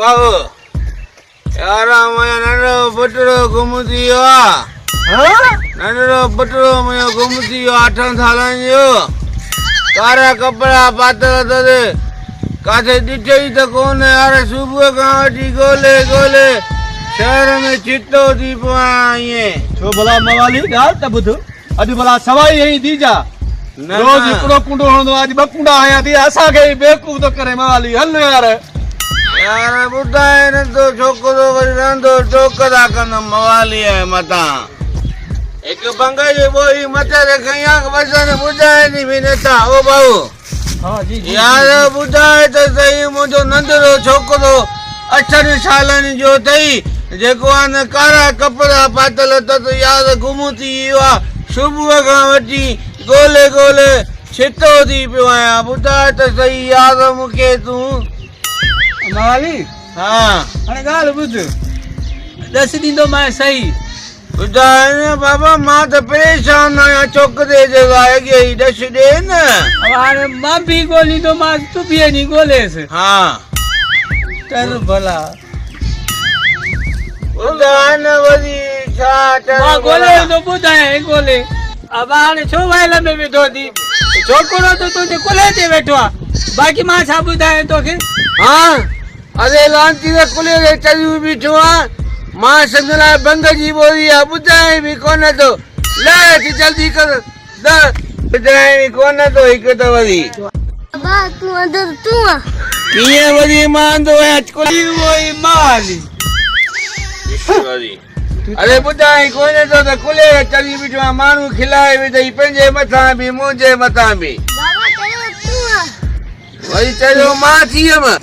बाबू यार मैं नंढो बटड़ो घुमती हो नंढो बटड़ो मैं घुमती हो 8 सालनि जो कारा कपड़ा पातल अथसि काथे ॾिठे ई त कोन यार सुबुह खां वठी ॻोल्हे शहर में चितो थी पवां ईअं छो भला मवाली ॻाल्हि त ॿुध अॼु भला सवाई ई दी जा रोज़ हिकिड़ो कुंडो हणंदो अॼु 2 कुंडा हयां थी असांखे बेवकूफ़ थो करे मवाली हल यार ॿुधाए न तो छोकिरो वरी रहंदो टोकरा कंदुमि मवाली आहे मथां हिकु बंग जी ॿोरी मथे ते खईं वज़न ॿुधाइनि बि नथा ओ भाऊ यार ॿुधाए त सही मुंहिंजो नंढड़ो छोकिरो 8 सालनि जो अथई जेको आहे न कारा कपिड़ा पातल अथसि यार गुम थी वियो आहे सुबुह खां वठी ॻोल्हे छितो थी पियो आहियां ॿुधाए त सही यार मूंखे तूं मवाली हा हाणे ॻाल्हि ॿुध ॾस ॾींदो मां सही ॿुधाए न बाबा मां त परेशान आहियां छोकिरे जे लाइ अॻे ई ॾस ॾे न हाणे मां बि ॻोल्हींदोमांसि तूं बि वञी ॻोल्हेसि हा चल भला ॿुधाए न वरी छा मां ॻोल्हे थो ॿुधाए ॻोल्हे अब हाणे छो वाइल में वेठो थी छोकिरो त तुंहिंजे कुल्हे ते वेठो आहे बाक़ी मां छा ॿुधायां तोखे हा अरे लांची त कुल्हे ते चढ़ी बीठो आहे मां सम्झ लाइ बंग जी ॿोरी आहे ॿुधाए बि कोन थो लह जल्दी कर ॿुधाए बि कोन थो हिकु त वरी कीअं वरी मां अंदो आहियां माली अरे ॿुधाए कोन थो त कुल्हे ते चढ़ी बीठो आहे माण्हू खिलाए विधई पंहिंजे मथां बि मुंहिंजे मथां बि वरी चयो मां थी वियमि